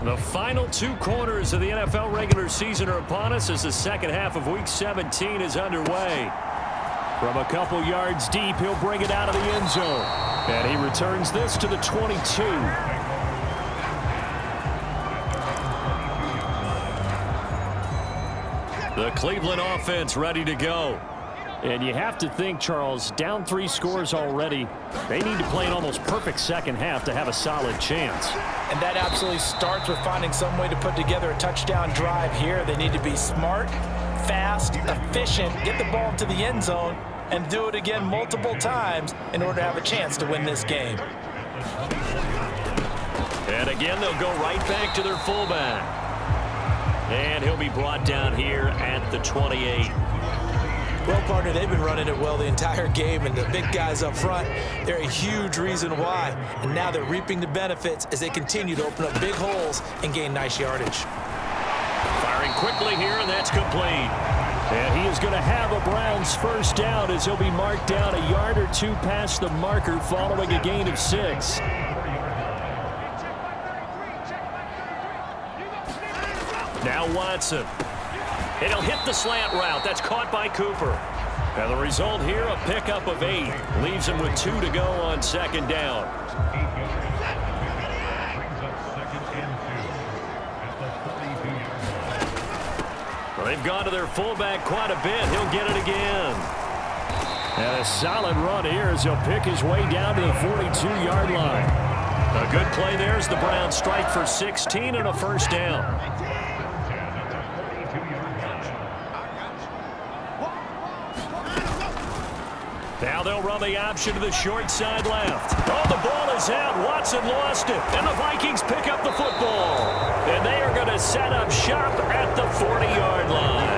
The final two quarters of the NFL regular season are upon us as the second half of Week 17 is underway. From a couple yards deep, he'll bring it out of the end zone. And he returns this to the 22. The Cleveland offense ready to go. And you have to think, Charles, down 3 scores already. They need to play an almost perfect second half to have a solid chance. And that absolutely starts with finding some way to put together a touchdown drive here. They need to be smart, fast, efficient, get the ball to the end zone, and do it again multiple times in order to have a chance to win this game. And again, they'll go right back to their fullback. And he'll be brought down here at the 28. Well, partner, they've been running it well the entire game, and the big guys up front, they're a huge reason why. And now they're reaping the benefits as they continue to open up big holes and gain nice yardage. Firing quickly here, and that's complete. And he is going to have a Browns first down as he'll be marked down a yard or two past the marker following a gain of 6. Now Watson. And he'll hit the slant route. That's caught by Cooper. And the result here, a pickup of 8. Leaves him with 2 to go on second down. Well, they've gone to their fullback quite a bit. He'll get it again. And a solid run here as he'll pick his way down to the 42-yard line. A good play there as the Browns strike for 16 and a first down. Now they'll run the option to the short side left. Oh, the ball is out. Watson lost it. And the Vikings pick up the football. And they are going to set up shop at the 40-yard line.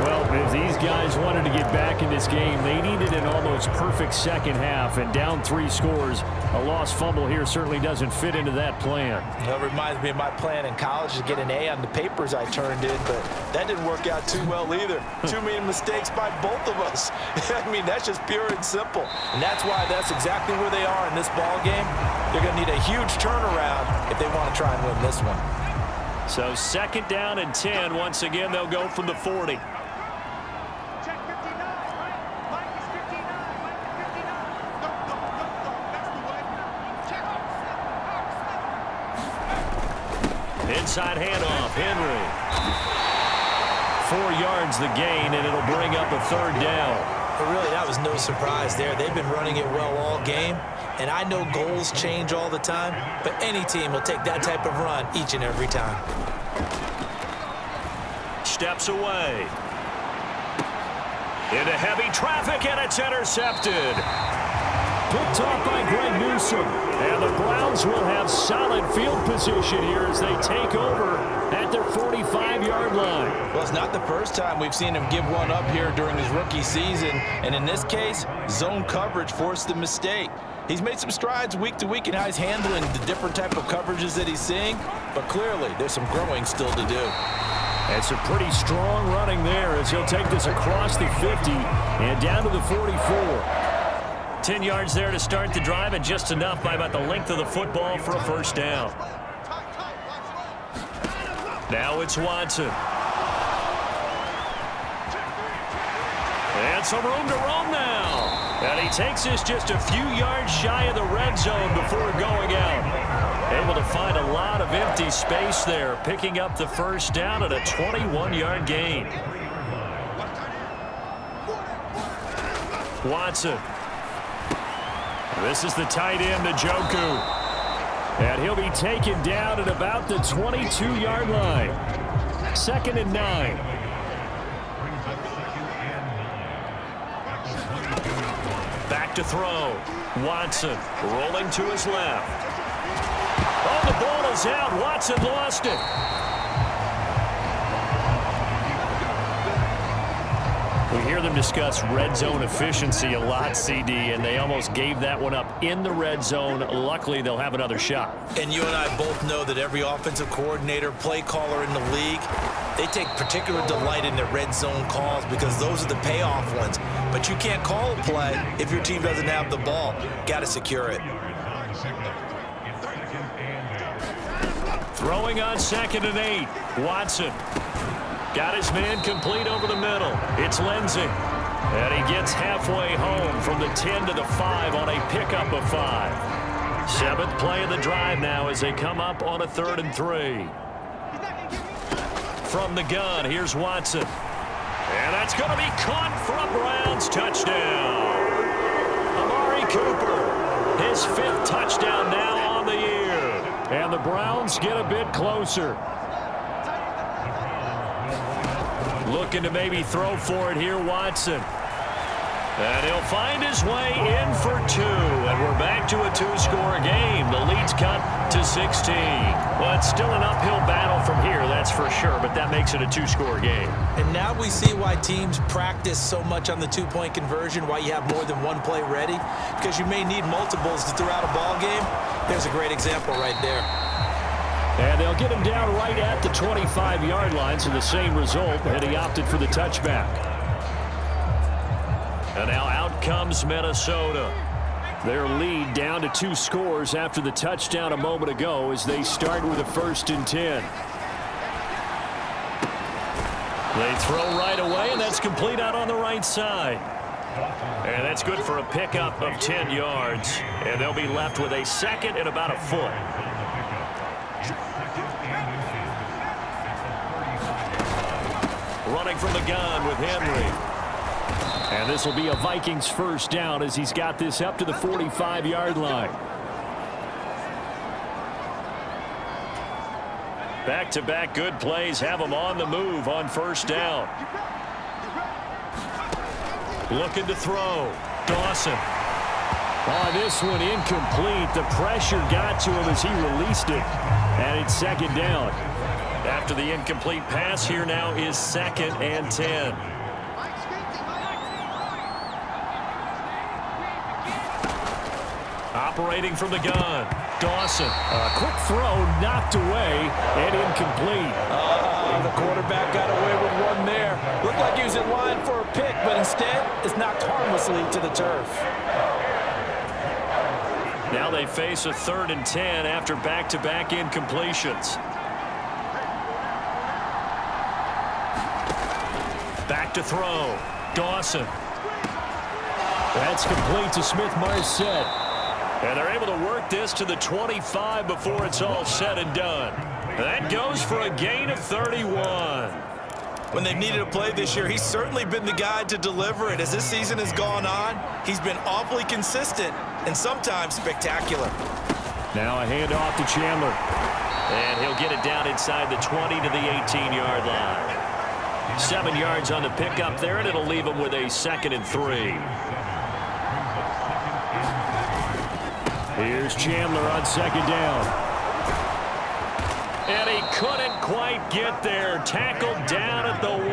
Well, if these guys wanted to get back in this game, they needed an almost perfect second half. And down 3 scores, a lost fumble here certainly doesn't fit into that plan. That reminds me of my plan in college to get an A on the papers I turned in, but that didn't work out too well either. Too many mistakes by both of us. I mean, that's just pure and simple. And that's why that's exactly where they are in this ball game. They're going to need a huge turnaround if they want to try and win this one. So second down and 10. Once again, they'll go from the 40. Inside handoff, Henry. 4 yards the gain, and it'll bring up a third down. But really, that was no surprise there. They've been running it well all game, and I know goals change all the time, but any team will take that type of run each and every time. Steps away. Into heavy traffic, and it's intercepted. Picked off by Greg Newsome. And the Browns will have solid field position here as they take over at their 45-yard line. Well, it's not the first time we've seen him give one up here during his rookie season. And in this case, zone coverage forced the mistake. He's made some strides week to week in how he's handling the different type of coverages that he's seeing. But clearly, there's some growing still to do. That's a pretty strong running there as he'll take this across the 50 and down to the 44. 10 yards there to start the drive, and just enough by about the length of the football for a first down. Now it's Watson. And some room to roam now. And he takes this just a few yards shy of the red zone before going out. Able to find a lot of empty space there, picking up the first down at a 21-yard gain. Watson. This is the tight end, Njoku. And he'll be taken down at about the 22-yard line. 2nd and 9. Back to throw. Watson rolling to his left. Oh, the ball is out. Watson lost it. We hear them discuss red zone efficiency a lot, CD, and they almost gave that one up in the red zone. Luckily, they'll have another shot. And you and I both know that every offensive coordinator, play caller in the league, they take particular delight in their red zone calls because those are the payoff ones. But you can't call a play if your team doesn't have the ball. Got to secure it. Throwing on 2nd and 8. Watson. Got his man complete over the middle. It's Lindsey. And he gets halfway home from the 10 to the 5 on a pickup of 5. 7th play of the drive now as they come up on a 3rd and 3. From the gun, here's Watson. And that's going to be caught for a Browns touchdown. Amari Cooper, his 5th touchdown now on the year. And the Browns get a bit closer. Looking to maybe throw for it here, Watson. And he'll find his way in for 2. And we're back to a 2-score game. The lead's cut to 16. Well, it's still an uphill battle from here, that's for sure, but that makes it a 2-score game. And now we see why teams practice so much on the 2-point conversion, why you have more than one play ready, because you may need multiples to throw out a ball game. There's a great example right there. And they'll get him down right at the 25-yard line, so the same result, and he opted for the touchback. And now out comes Minnesota. Their lead down to 2 scores after the touchdown a moment ago as they start with a 1st and 10. They throw right away, and that's complete out on the right side. And that's good for a pickup of 10 yards. And they'll be left with a 2nd and about a foot. Running from the gun with Henry. And this will be a Vikings 1st down as he's got this up to the 45-yard line. Back-to-back good plays have him on the move on 1st down. Looking to throw. Dawson. On this one, incomplete. The pressure got to him as he released it. And it's 2nd down. After the incomplete pass, here now is 2nd and 10. Operating from the gun. Dawson. A quick throw knocked away and incomplete. The quarterback got away with one there. Looked like he was in line for a pick, but instead it's knocked harmlessly to the turf. Now they face a 3rd and 10 after back-to-back incompletions. Back to throw. Dawson. That's complete to Smith-Marset. And they're able to work this to the 25 before it's all said and done. That goes for a gain of 31. When they've needed a play this year, he's certainly been the guy to deliver it. As this season has gone on, he's been awfully consistent and sometimes spectacular. Now a handoff to Chandler. And he'll get it down inside the 20 to the 18-yard line. 7 yards on the pickup there, and it'll leave him with a 2nd and 3. Here's Chandler on 2nd down. And he couldn't quite get there. Tackled down at the 1.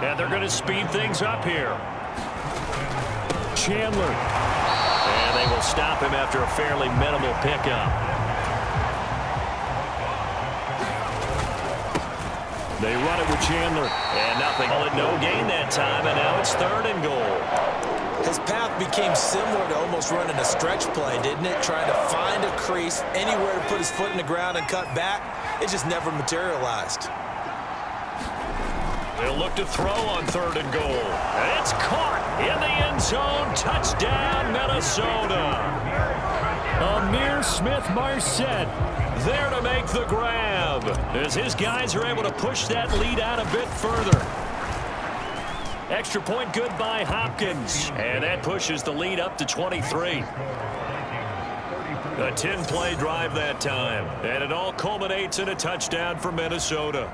And they're going to speed things up here. Chandler. And they will stop him after a fairly minimal pickup. They run it with Chandler. And nothing. Call it no gain that time, and now it's 3rd and goal. His path became similar to almost running a stretch play, didn't it? Trying to find a crease, anywhere to put his foot in the ground and cut back. It just never materialized. They'll look to throw on 3rd and goal. And it's caught in the end zone. Touchdown, Minnesota. Amir Smith-Marset there to make the grab as his guys are able to push that lead out a bit further. Extra point good by Hopkins. And that pushes the lead up to 23. A 10-play drive that time. And it all culminates in a touchdown for Minnesota.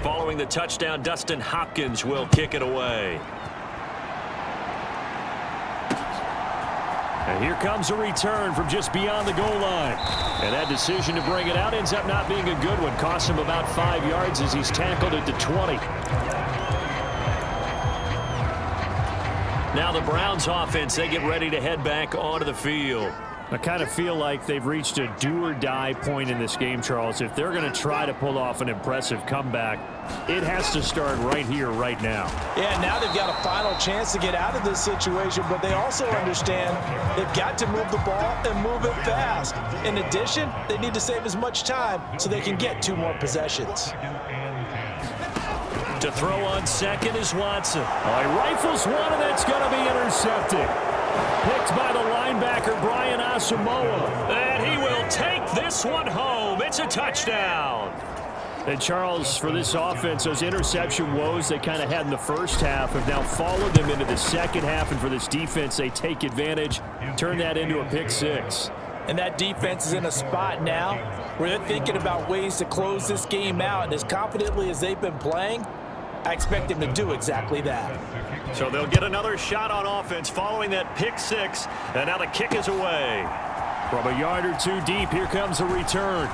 Following the touchdown, Dustin Hopkins will kick it away. And here comes a return from just beyond the goal line. And that decision to bring it out ends up not being a good one. Costs him about 5 yards as he's tackled at the 20. Now the Browns offense, they get ready to head back onto the field. I kind of feel like they've reached a do-or-die point in this game, Charles. If they're going to try to pull off an impressive comeback, it has to start right here, right now. Yeah, now they've got a final chance to get out of this situation, but they also understand they've got to move the ball and move it fast. In addition, they need to save as much time so they can get 2 more possessions. To throw on second is Watson. Oh, he rifles one, and that's going to be intercepted. Picked by the linebacker, Brian Asamoah. And he will take this one home. It's a touchdown. And, Charles, for this offense, those interception woes they kind of had in the first half have now followed them into the second half. And for this defense, they take advantage, turn that into a pick 6. And that defense is in a spot now where they're thinking about ways to close this game out. And as confidently as they've been playing, I expect them to do exactly that. So they'll get another shot on offense following that pick 6. And now the kick is away. From a yard or 2 deep, here comes a return.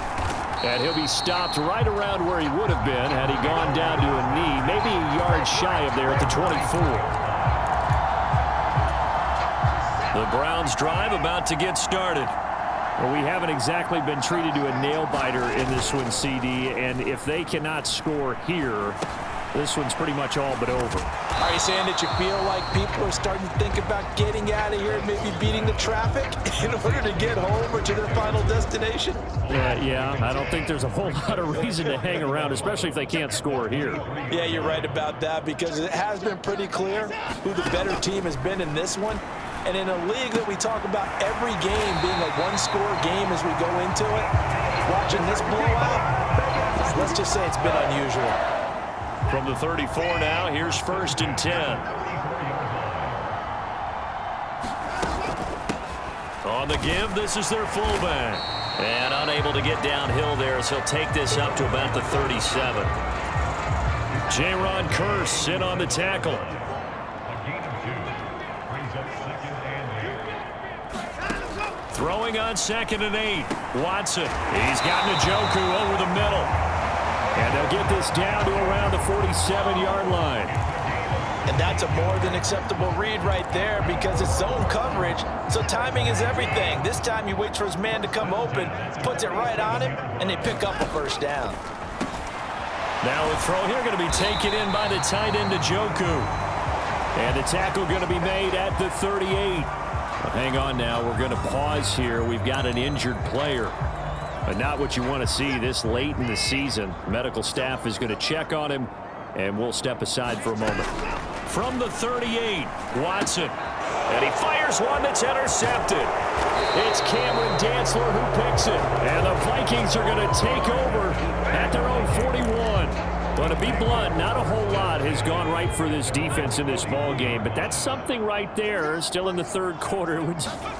And he'll be stopped right around where he would have been had he gone down to a knee, maybe a yard shy of there at the 24. The Browns drive about to get started. Well, we haven't exactly been treated to a nail-biter in this one, CD, and if they cannot score here, this one's pretty much all but over. Are you saying that you feel like people are starting to think about getting out of here and maybe beating the traffic in order to get home or to their final destination? Yeah, I don't think there's a whole lot of reason to hang around, especially if they can't score here. Yeah, you're right about that, because it has been pretty clear who the better team has been in this one. And in a league that we talk about every game being a one-score game as we go into it, watching this blowout, let's just say it's been unusual. From the 34 now, here's 1st and 10. On the give, this is their fullback. And unable to get downhill there, so he'll take this up to about the 37. Jaron Kearse in on the tackle. Throwing on 2nd and 8. Watson. He's got Njoku over the middle. And they'll get this down to around the 47-yard line. And that's a more than acceptable read right there, because it's zone coverage, so timing is everything. This time he waits for his man to come open, puts it right on him, and they pick up a 1st down. Now a throw here going to be taken in by the tight end Njoku. And the tackle going to be made at the 38. Well, hang on now. We're going to pause here. We've got an injured player. But not what you want to see this late in the season. Medical staff is going to check on him, and we'll step aside for a moment. From the 38, Watson. And he fires one that's intercepted. It's Cameron Dantzler who picks it. And the Vikings are going to take over at their own 41. But to be blunt, not a whole lot has gone right for this defense in this ball game. But that's something right there. Still in the 3rd quarter.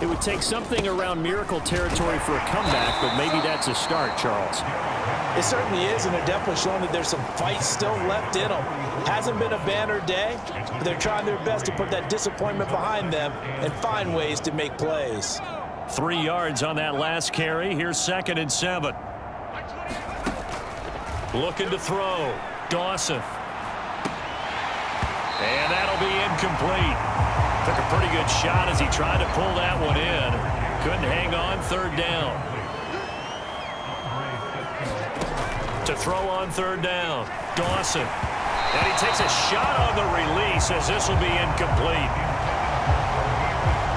It would take something around miracle territory for a comeback, but maybe that's a start, Charles. It certainly is, and they're definitely showing that there's some fight still left in them. Hasn't been a banner day, but they're trying their best to put that disappointment behind them and find ways to make plays. 3 yards on that last carry. Here's 2nd and 7. Looking to throw. Dawson. And that'll be incomplete. Took a pretty good shot as he tried to pull that one in. Couldn't hang on. 3rd down. To throw on 3rd down. Dawson. And he takes a shot on the release as this will be incomplete.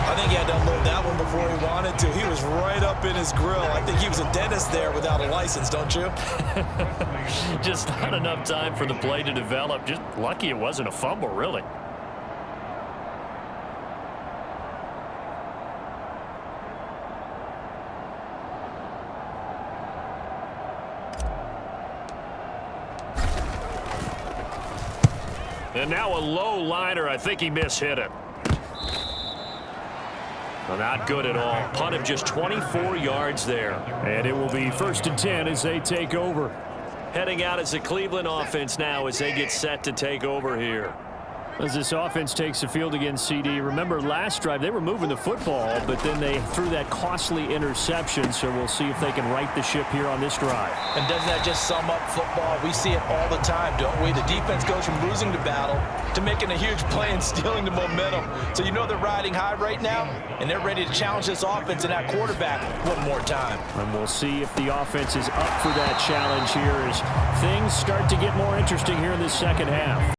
I think he had to unload that one before he wanted to. He was right up in his grill. I think he was a dentist there without a license, don't you? Just not enough time for the play to develop. Just lucky it wasn't a fumble, really. And now a low liner. I think he mishit it. Well, not good at all. Punt of just 24 yards there. And it will be 1st and 10 as they take over. Heading out as the Cleveland offense now as they get set to take over here. As this offense takes the field against CD, remember last drive they were moving the football, but then they threw that costly interception, so we'll see if they can right the ship here on this drive. And doesn't that just sum up football? We see it all the time, don't we? The defense goes from losing the battle to making a huge play and stealing the momentum. So you know they're riding high right now, and they're ready to challenge this offense and that quarterback one more time. And we'll see if the offense is up for that challenge here as things start to get more interesting here in this second half.